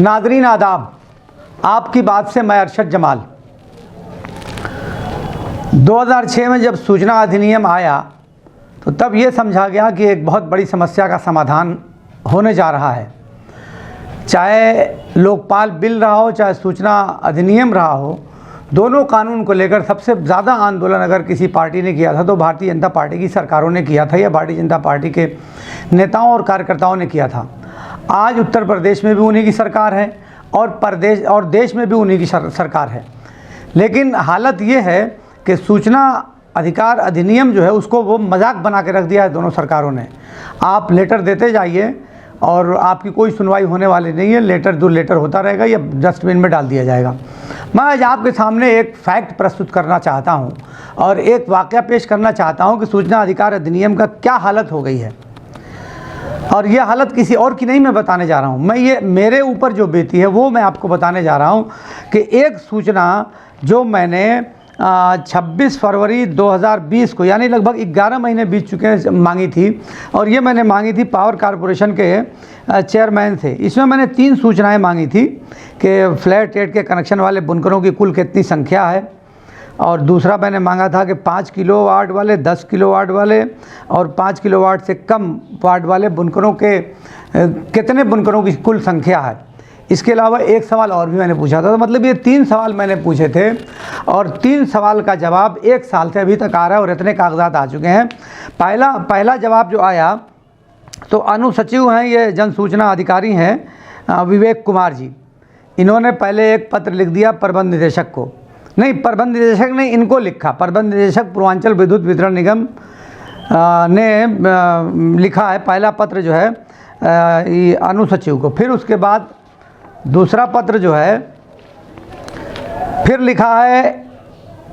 नाज़रीन आदाब, आपकी बात से मैं अरशद जमाल। 2006 में जब सूचना अधिनियम आया तो तब ये समझा गया कि एक बहुत बड़ी समस्या का समाधान होने जा रहा है। चाहे लोकपाल बिल रहा हो, चाहे सूचना अधिनियम रहा हो, दोनों कानून को लेकर सबसे ज़्यादा आंदोलन अगर किसी पार्टी ने किया था तो भारतीय जनता पार्टी की सरकारों ने किया था या भारतीय जनता पार्टी के नेताओं और कार्यकर्ताओं ने किया था। आज उत्तर प्रदेश में भी उन्हीं की सरकार है और देश में भी उन्हीं की सरकार है। लेकिन हालत ये है कि सूचना अधिकार अधिनियम जो है उसको वो मजाक बना के रख दिया है दोनों सरकारों ने। आप लेटर देते जाइए और आपकी कोई सुनवाई होने वाली नहीं है, लेटर दो लेटर होता रहेगा या डस्टबिन में डाल दिया जाएगा। मैं आज आपके सामने एक फैक्ट प्रस्तुत करना चाहता हूं और एक वाक़या पेश करना चाहता हूं कि सूचना अधिकार अधिनियम का क्या हालत हो गई है। और ये हालत किसी और की नहीं मैं बताने जा रहा हूँ, मैं ये मेरे ऊपर जो बीती है वो मैं आपको बताने जा रहा हूँ कि एक सूचना जो मैंने 26 फरवरी 2020 को, यानी लगभग 11 महीने बीत चुके हैं, मांगी थी। और ये मैंने मांगी थी पावर कॉरपोरेशन के चेयरमैन से। इसमें मैंने 3 सूचनाएं मांगी थी कि फ्लैट रेट के कनेक्शन वाले बुनकरों की कुल कितनी संख्या है, और दूसरा मैंने मांगा था कि 5 किलोवाट वाले, 10 किलोवाट वाले और 5 किलोवाट से कम वाट वाले बुनकरों के कितने बुनकरों की कुल संख्या है। इसके अलावा एक सवाल और भी मैंने पूछा था। तो मतलब ये 3 सवाल मैंने पूछे थे और 3 सवाल का जवाब 1 साल से अभी तक आ रहा है और इतने कागजात आ चुके हैं। पहला जवाब जो आया तो अनुसचिव हैं, ये जन सूचना अधिकारी हैं विवेक कुमार जी। इन्होंने पहले एक पत्र लिख दिया प्रबंध निदेशक को, नहीं प्रबंध निदेशक ने इनको लिखा, प्रबंध निदेशक पूर्वांचल विद्युत वितरण निगम ने लिखा है पहला पत्र जो है अनुसचिव को। फिर उसके बाद दूसरा पत्र जो है फिर लिखा है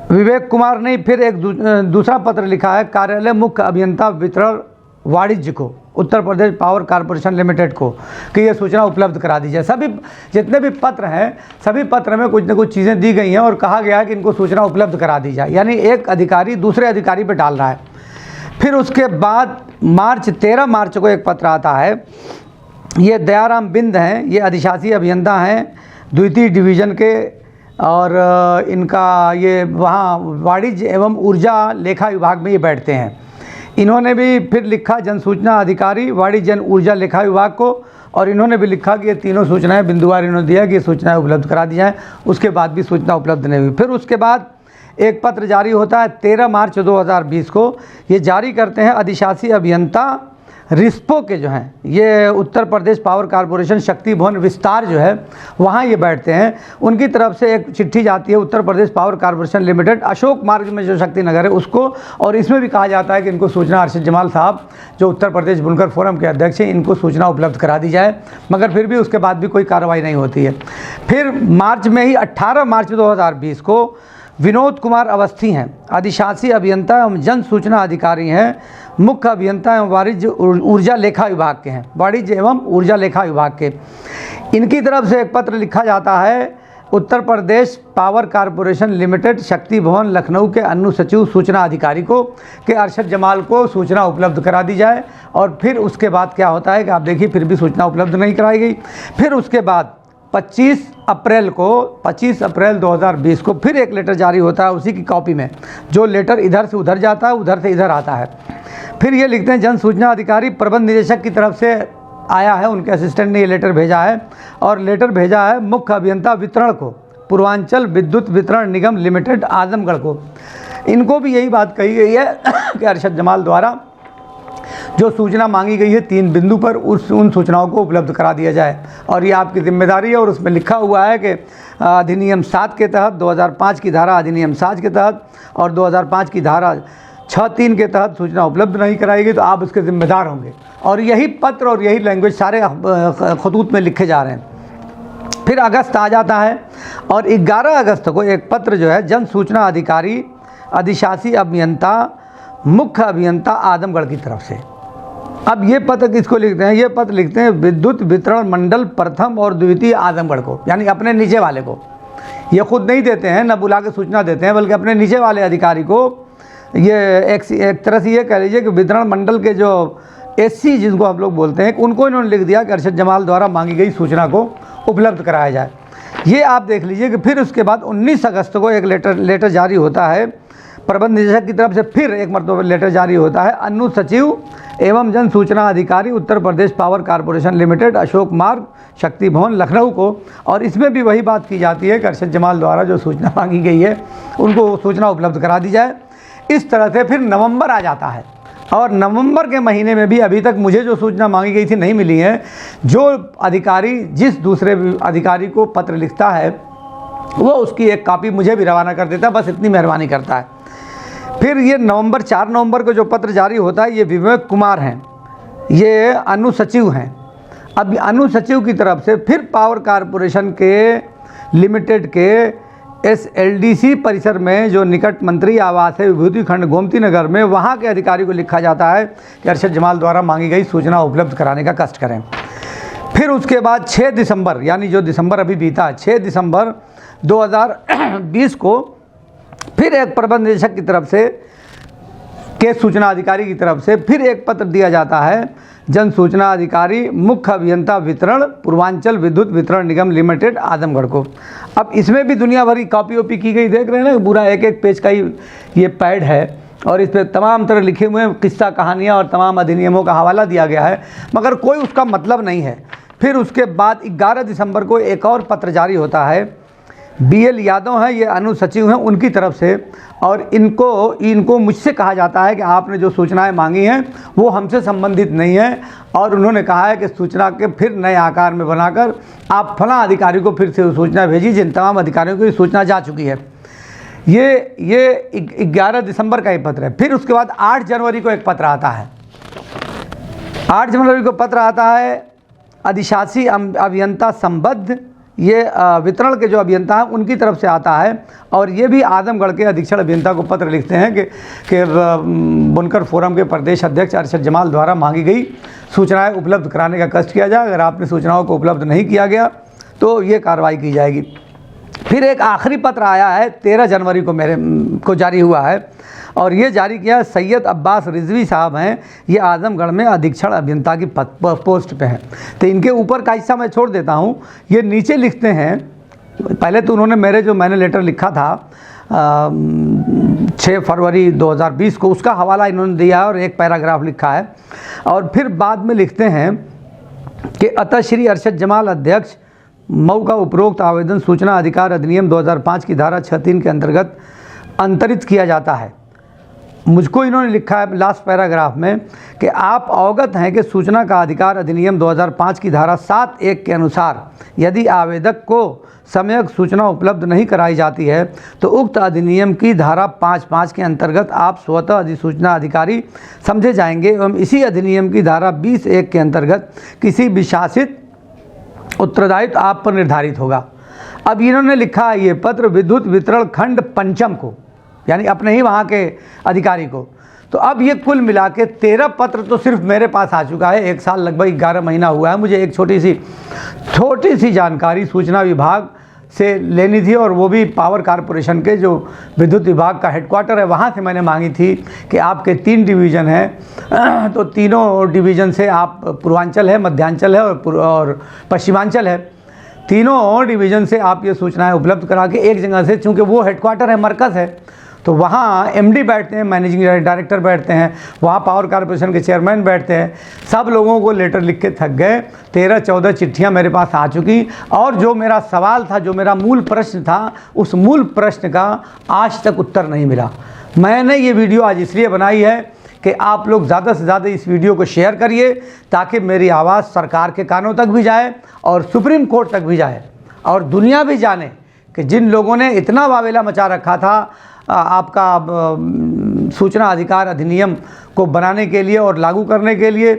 विवेक कुमार ने, फिर एक दूसरा पत्र लिखा है कार्यालय मुख्य अभियंता वितरण वाणिज्य को, Uttar Pradesh power corporation limited को, कि ये सूचना उपलब्ध करा दी जाए। सभी जितने भी पत्र हैं सभी पत्र में कुछ न कुछ चीज़ें दी गई हैं और कहा गया है कि इनको सूचना उपलब्ध करा दी जाए, यानी एक अधिकारी दूसरे अधिकारी पर डाल रहा है। फिर उसके बाद 13 मार्च को एक पत्र आता है, ये दयाराम बिंद हैं, ये अधिशासी अभियंता हैं द्वितीय डिवीज़न के, और इनका ये वहाँ वाणिज्य एवं ऊर्जा लेखा विभाग में ये बैठते हैं। इन्होंने भी फिर लिखा जन सूचना अधिकारी वाणिज्य जन ऊर्जा लेखा विभाग को, और इन्होंने भी लिखा कि ये तीनों सूचनाएं बिंदुवार इन्होंने दिया कि ये सूचनाएं उपलब्ध करा दी जाएँ। उसके बाद भी सूचना उपलब्ध नहीं हुई। फिर उसके बाद एक पत्र जारी होता है 13 मार्च 2020 को, ये जारी करते हैं अधिशासी अभियंता रिस्पो के जो हैं, ये उत्तर प्रदेश पावर कॉरपोरेशन शक्ति भवन विस्तार जो है वहाँ ये बैठते हैं। उनकी तरफ से एक चिट्ठी जाती है Uttar Pradesh power corporation limited Ashok मार्ग में जो शक्ति नगर है उसको, और इसमें भी कहा जाता है कि इनको सूचना अरशद जमाल साहब जो उत्तर प्रदेश बुनकर फोरम के अध्यक्ष हैं इनको सूचना उपलब्ध करा दी जाए, मगर फिर भी उसके बाद भी कोई कार्रवाई नहीं होती है। फिर मार्च में ही 18 मार्च 2020 को विनोद कुमार अवस्थी हैं, अधिशासी अभियंता एवं जन सूचना अधिकारी हैं, मुख्य अभियंता एवं वाणिज्य ऊर्जा लेखा विभाग के हैं, वाणिज्य एवं ऊर्जा लेखा विभाग के। इनकी तरफ से एक पत्र लिखा जाता है Uttar Pradesh power corporation limited शक्ति भवन लखनऊ के अनुसचिव सूचना अधिकारी को कि अरशद जमाल को सूचना उपलब्ध करा दी जाए। और फिर उसके बाद क्या होता है कि आप देखिए फिर भी सूचना उपलब्ध नहीं कराई गई। फिर उसके बाद 25 अप्रैल 2020 को फिर एक लेटर जारी होता है उसी की कॉपी में, जो लेटर इधर से उधर जाता है उधर से इधर आता है। फिर ये लिखते हैं जन सूचना अधिकारी प्रबंध निदेशक की तरफ से आया है, उनके असिस्टेंट ने ये लेटर भेजा है, और लेटर भेजा है मुख्य अभियंता वितरण को पूर्वांचल विद्युत वितरण निगम लिमिटेड आजमगढ़ को। इनको भी यही बात कही गई है कि अरशद जमाल द्वारा जो सूचना मांगी गई है 3 बिंदु पर उन सूचनाओं को उपलब्ध करा दिया जाए और ये आपकी जिम्मेदारी है। और उसमें लिखा हुआ है कि अधिनियम 7 के तहत 2005 की धारा अधिनियम 7 के तहत और 2005 की धारा 6(3) के तहत सूचना उपलब्ध नहीं कराई गई तो आप उसके जिम्मेदार होंगे। और यही पत्र और यही लैंग्वेज सारे खतूत में लिखे जा रहे हैं। फिर अगस्त आ जाता है और 11 अगस्त को एक पत्र जो है जन सूचना अधिकारी अधिशासी अभियंता मुख्य अभियंता आजमगढ़ की तरफ से। अब ये पत्र किसको लिखते हैं? ये पत्र लिखते हैं विद्युत वितरण मंडल प्रथम और द्वितीय आजमगढ़ को, यानी अपने नीचे वाले को। ये खुद नहीं देते हैं, न बुला के सूचना देते हैं, बल्कि अपने नीचे वाले अधिकारी को। ये एक तरह से ये कह लीजिए कि वितरण मंडल के जो एससी जिनको हम लोग बोलते हैं उनको इन्होंने लिख दिया कि अरशद जमाल द्वारा मांगी गई सूचना को उपलब्ध कराया जाए। ये आप देख लीजिए कि फिर उसके बाद 19 अगस्त को एक लेटर जारी होता है प्रबंध निदेशक की तरफ से, फिर एक मरतबा लेटर जारी होता है अनुसचिव एवं जन सूचना अधिकारी Uttar Pradesh power corporation limited, Ashok मार्ग, शक्ति भवन, लखनऊ को। और इसमें भी वही बात की जाती है कि अरशद जमाल द्वारा जो सूचना मांगी गई है उनको सूचना उपलब्ध करा दी जाए। इस तरह से फिर नवंबर आ जाता है और नवंबर के महीने में भी अभी तक मुझे जो सूचना मांगी गई थी नहीं मिली है। जो अधिकारी जिस दूसरे अधिकारी को पत्र लिखता है वो उसकी एक कॉपी मुझे भी रवाना कर देता है, बस इतनी मेहरबानी करता है। फिर ये 4 नवंबर को जो पत्र जारी होता है, ये विवेक कुमार हैं, ये अनुसचिव हैं। अब अनुसचिव की तरफ से फिर पावर कॉरपोरेशन के लिमिटेड के SLDC परिसर में जो निकट मंत्री आवास है विभूति खंड गोमती नगर में, वहाँ के अधिकारी को लिखा जाता है कि अरशद जमाल द्वारा मांगी गई सूचना उपलब्ध कराने का कष्ट करें। फिर उसके बाद 6 दिसंबर, यानी जो दिसंबर अभी बीता, 6 दिसंबर 2020 को फिर एक प्रबंध निदेशक की तरफ से के सूचना अधिकारी की तरफ से फिर एक पत्र दिया जाता है जन सूचना अधिकारी मुख्य अभियंता वितरण पूर्वांचल विद्युत वितरण निगम लिमिटेड आजमगढ़ को। अब इसमें भी दुनिया भर की कॉपी ओपी की गई, देख रहे हैं ना, पूरा एक एक पेज का ही ये पैड है और इस पर तमाम तरह लिखे हुए किस्सा कहानियाँ और तमाम अधिनियमों का हवाला दिया गया है, मगर कोई उसका मतलब नहीं है। फिर उसके बाद 11 दिसंबर को एक और पत्र जारी होता है, BL यादव हैं, ये अनुसचिव हैं, उनकी तरफ से, और इनको मुझसे कहा जाता है कि आपने जो सूचनाएं मांगी हैं वो हमसे संबंधित नहीं है और उन्होंने कहा है कि सूचना के फिर नए आकार में बनाकर आप फलां अधिकारी को फिर से सूचना भेजी, जिन तमाम अधिकारियों को ये सूचना जा चुकी है। ये 11 दिसंबर का ये पत्र है। फिर उसके बाद 8 जनवरी को एक पत्र आता है। 8 जनवरी को पत्र आता है अधिशासी अभियंता संबद्ध, ये वितरण के जो अभियंता हैं उनकी तरफ से आता है और ये भी आजमगढ़ के अधीक्षण अभियंता को पत्र लिखते हैं कि बुनकर फोरम के प्रदेश अध्यक्ष अरशद जमाल द्वारा मांगी गई सूचनाएं उपलब्ध कराने का कष्ट किया जाए। अगर आपने सूचनाओं को उपलब्ध नहीं किया गया तो ये कार्रवाई की जाएगी। फिर एक आखिरी पत्र आया है 13 जनवरी को मेरे को जारी हुआ है और ये जारी किया सैयद अब्बास रिजवी साहब हैं, ये आजमगढ़ में अधीक्षण अभियंता की पोस्ट पे हैं। तो इनके ऊपर का हिस्सा मैं छोड़ देता हूँ। ये नीचे लिखते हैं, पहले तो उन्होंने मैंने लेटर लिखा था 6 फरवरी 2020 को, उसका हवाला इन्होंने दिया और एक पैराग्राफ लिखा है और फिर बाद में लिखते हैं कि अतः श्री अरशद जमाल अध्यक्ष मऊ का उपरोक्त आवेदन सूचना अधिकार अधिनियम 2005 की धारा 6(3) के अंतर्गत अंतरित किया जाता है। मुझको इन्होंने लिखा है लास्ट पैराग्राफ में कि आप अवगत हैं कि सूचना का अधिकार अधिनियम 2005 की धारा 7(1) के अनुसार यदि आवेदक को सम्यक सूचना उपलब्ध नहीं कराई जाती है तो उक्त अधिनियम की धारा 5(5) के अंतर्गत आप स्वतः अधिसूचना अधिकारी समझे जाएंगे एवं इसी अधिनियम की धारा 20(1) के अंतर्गत किसी विशासित उत्तरदायित्व आप पर निर्धारित होगा। अब इन्होंने लिखा है ये पत्र विद्युत वितरण खंड पंचम को, यानी अपने ही वहाँ के अधिकारी को। तो अब ये कुल मिला के 13 पत्र तो सिर्फ मेरे पास आ चुका है। 1 साल लगभग 11 महीना हुआ है। मुझे एक छोटी सी जानकारी सूचना विभाग से लेनी थी और वो भी पावर कॉरपोरेशन के जो विद्युत विभाग का हेडक्वार्टर है वहाँ से मैंने मांगी थी कि आपके 3 डिवीज़न हैं, तो तीनों डिवीज़न से आप पूर्वांचल है, मध्यांचल है और पश्चिमांचल है, तीनों डिवीज़न से आप ये सूचनाएं उपलब्ध करा के एक जगह से, चूँकि वो हेडक्वार्टर है, मरकज़ है, तो वहाँ MD बैठते हैं, मैनेजिंग डायरेक्टर बैठते हैं, वहाँ पावर कॉरपोरेशन के चेयरमैन बैठते हैं, सब लोगों को लेटर लिख के थक गए। 13-14 चिट्ठियाँ मेरे पास आ चुकी और जो मेरा सवाल था, जो मेरा मूल प्रश्न था, उस मूल प्रश्न का आज तक उत्तर नहीं मिला। मैंने ये वीडियो आज इसलिए बनाई है कि आप लोग ज़्यादा से ज़्यादा इस वीडियो को शेयर करिए ताकि मेरी आवाज़ सरकार के कानों तक भी जाए और सुप्रीम कोर्ट तक भी जाए और दुनिया भी जाने कि जिन लोगों ने इतना वावेला मचा रखा था आपका सूचना अधिकार अधिनियम को बनाने के लिए और लागू करने के लिए,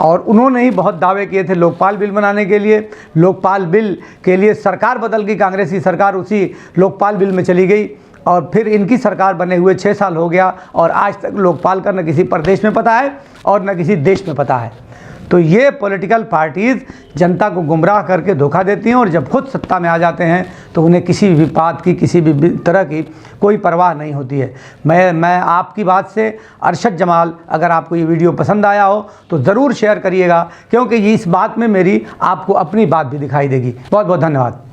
और उन्होंने ही बहुत दावे किए थे लोकपाल बिल बनाने के लिए। लोकपाल बिल के लिए सरकार बदल गई, कांग्रेस की सरकार उसी लोकपाल बिल में चली गई और फिर इनकी सरकार बने हुए 6 साल हो गया और आज तक लोकपाल का न किसी प्रदेश में पता है और न किसी देश में पता है। तो ये पॉलिटिकल पार्टीज़ जनता को गुमराह करके धोखा देती हैं और जब खुद सत्ता में आ जाते हैं तो उन्हें किसी भी बात की, किसी भी तरह की कोई परवाह नहीं होती है। मैं आपकी बात से अरशद जमाल, अगर आपको ये वीडियो पसंद आया हो तो ज़रूर शेयर करिएगा, क्योंकि इस बात में मेरी आपको अपनी बात भी दिखाई देगी। बहुत बहुत धन्यवाद।